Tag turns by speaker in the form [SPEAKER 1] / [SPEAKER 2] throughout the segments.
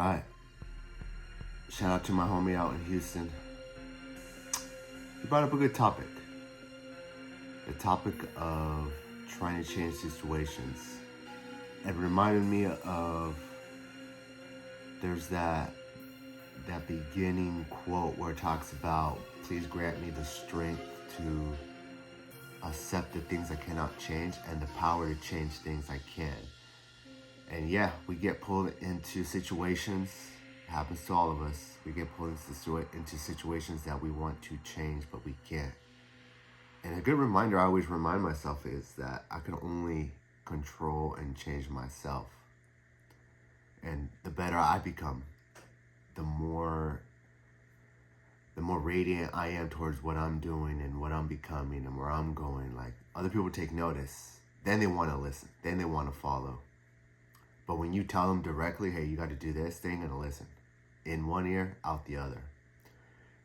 [SPEAKER 1] right. Shout out to my homie out in Houston. He brought up a good topic. The topic of trying to change situations. It reminded me of there's that beginning quote where it talks about, please grant me the strength to accept the things I cannot change and the power to change things I can. And yeah, we get pulled into situations. It happens to all of us. We get pulled into situations that we want to change, but we can't. And a good reminder I always remind myself is that I can only control and change myself. And the better I become, the more radiant I am towards what I'm doing and what I'm becoming and where I'm going. Like, other people take notice. Then they want to listen. Then they want to follow. But when you tell them directly, hey, you got to do this, they ain't going to listen. In one ear, out the other.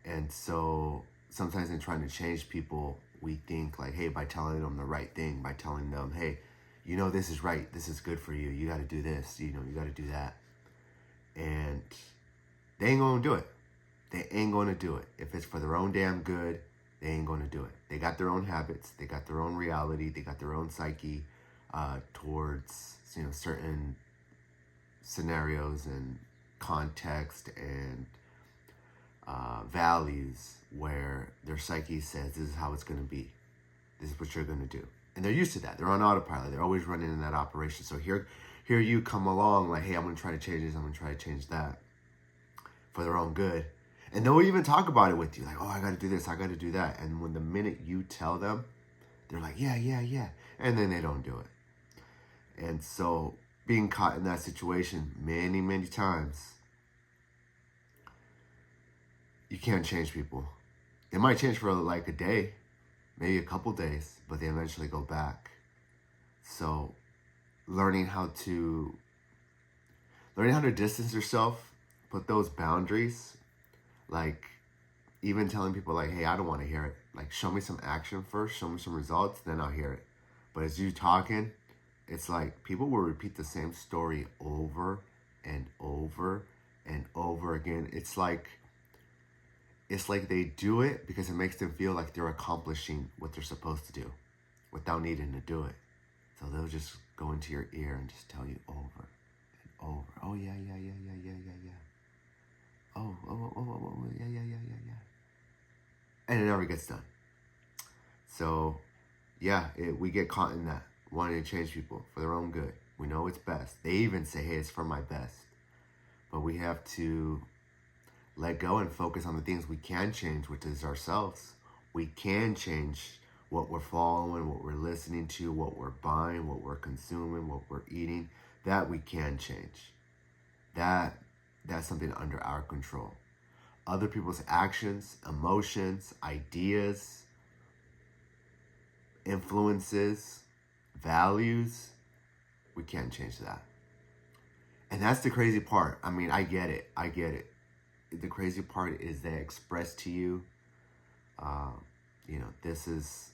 [SPEAKER 1] And so sometimes in trying to change people, we think like, hey, by telling them the right thing, by telling them, hey, you know, this is right, this is good for you, you got to do this, you know, you got to do that. And they ain't going to do it. They ain't going to do it. If it's for their own damn good, they ain't going to do it. They got their own habits. They got their own reality. They got their own psyche towards, you know, certain scenarios and context and values where their psyche says this is how it's going to be. This is what you're going to do. And they're used to that. They're on autopilot. They're always running in that operation. So here you come along like, hey, I'm going to try to change this. I'm going to try to change that for their own good. And they'll even talk about it with you. Like, oh, I got to do this. I got to do that. And when the minute you tell them, they're like, yeah. And then they don't do it. And so being caught in that situation many, many times, you can't change people. It might change for like a day, maybe a couple days, but they eventually go back. So learning how to distance yourself, put those boundaries, like even telling people like, hey, I don't want to hear it. Like, show me some action first, show me some results, then I'll hear it. But as you talking, it's like people will repeat the same story over and over and over again. It's like they do it because it makes them feel like they're accomplishing what they're supposed to do without needing to do it. So they'll just go into your ear and just tell you over and over. Oh, yeah. Oh, yeah. And it never gets done. So, yeah, we get caught in that, wanting to change people for their own good. We know it's best. They even say, hey, it's for my best. But we have to let go and focus on the things we can change, which is ourselves. We can change what we're following, what we're listening to, what we're buying, what we're consuming, what we're eating. That we can change. That's something under our control. Other people's actions, emotions, ideas, influences, values, we can't change that. And that's the crazy part. I mean, I get it. The crazy part is they express to you, you know, this is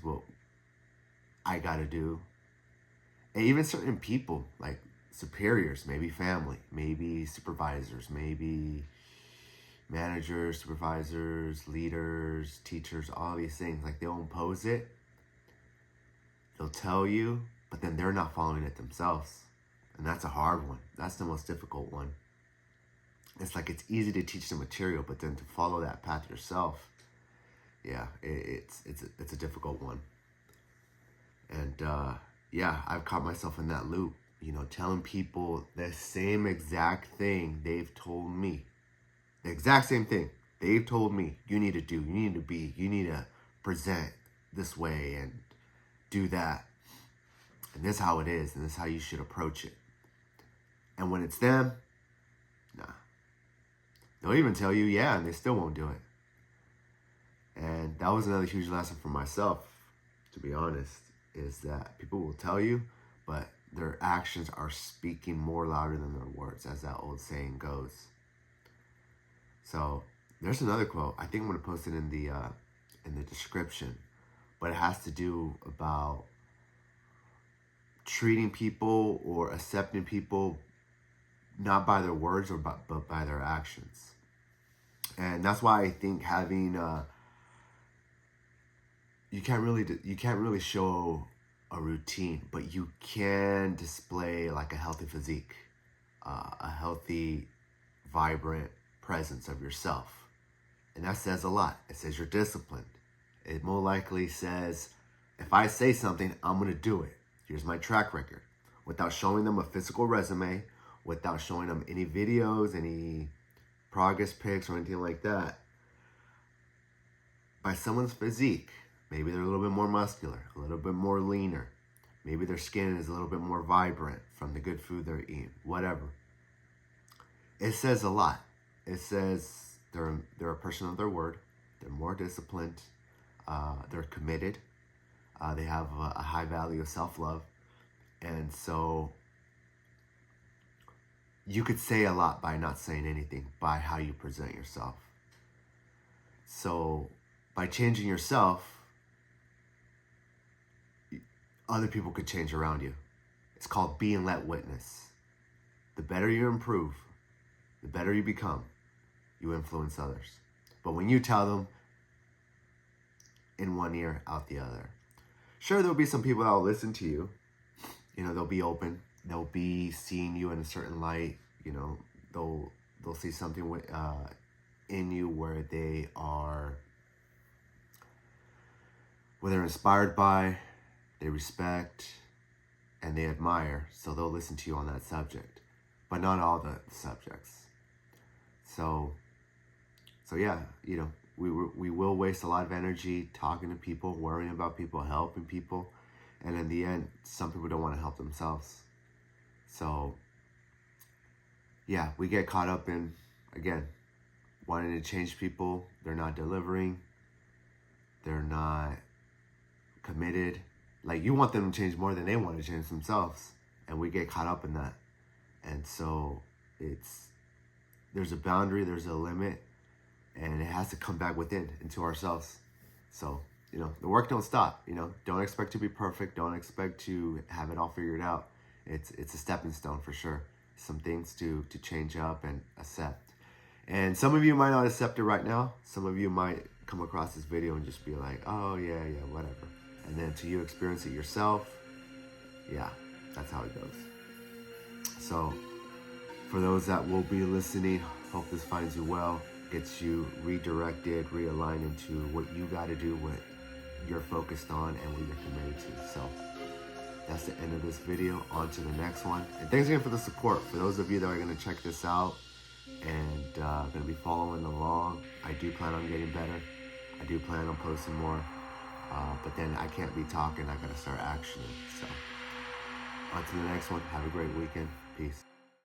[SPEAKER 1] what I got to do. And even certain people, like superiors, maybe family, maybe supervisors, maybe managers, supervisors, leaders, teachers, all these things, like they'll impose it. They'll tell you, but then they're not following it themselves. And that's a hard one. That's the most difficult one. It's like it's easy to teach the material, but then to follow that path yourself, yeah, it's a difficult one. And yeah, I've caught myself in that loop, you know, telling people the same exact thing they've told me. The exact same thing they've told me you need to do, you need to be, you need to present this way and do that. And this is how it is, and this is how you should approach it. And when it's them, nah. They'll even tell you, yeah, and they still won't do it. And that was another huge lesson for myself, to be honest, is that people will tell you, but their actions are speaking more louder than their words, as that old saying goes. So there's another quote. I think I'm going to post it in the description, but it has to do about treating people or accepting people not by their words but by their actions. And that's why I think having you can't really show a routine, but you can display like a healthy physique, a healthy, vibrant presence of yourself. And that says a lot. It says you're disciplined. It more likely says, if I say something, I'm going to do it. Here's my track record. Without showing them a physical resume, without showing them any videos, any progress pics or anything like that. By someone's physique, maybe they're a little bit more muscular, a little bit more leaner. Maybe their skin is a little bit more vibrant from the good food they're eating, whatever. It says a lot. It says they're a person of their word. They're more disciplined. They're committed. They have a high value of self-love. And so you could say a lot by not saying anything, by how you present yourself. So by changing yourself, other people could change around you. It's called be and let witness. The better you improve, the better you become, you influence others. But when you tell them in one ear, out the other. Sure, there'll be some people that will listen to you. You know, they'll be open. They'll be seeing you in a certain light. You know, they'll see something in you where they're inspired by, they respect, and they admire. So they'll listen to you on that subject, but not all the subjects. So yeah, you know, we will waste a lot of energy talking to people, worrying about people, helping people. And in the end, some people don't want to help themselves. So yeah, we get caught up in, again, wanting to change people. They're not delivering. They're not committed. Like, you want them to change more than they want to change themselves. And we get caught up in that. And so there's a boundary, there's a limit, and it has to come back within, into ourselves. So, you know, the work don't stop. You know, don't expect to be perfect. Don't expect to have it all figured out. It's a stepping stone for sure. Some things to change up and accept. And some of you might not accept it right now. Some of you might come across this video and just be like, oh yeah, whatever. And then till you experience it yourself, yeah, that's how it goes. So for those that will be listening, hope this finds you well, gets you redirected, realigned into what you got to do, what you're focused on, and what you're committed to. So that's the end of this video. On to the next one. And thanks again for the support. For those of you that are going to check this out and going to be following along, I do plan on getting better. I do plan on posting more. But then I can't be talking. I got to start actioning. So on to the next one. Have a great weekend. Peace.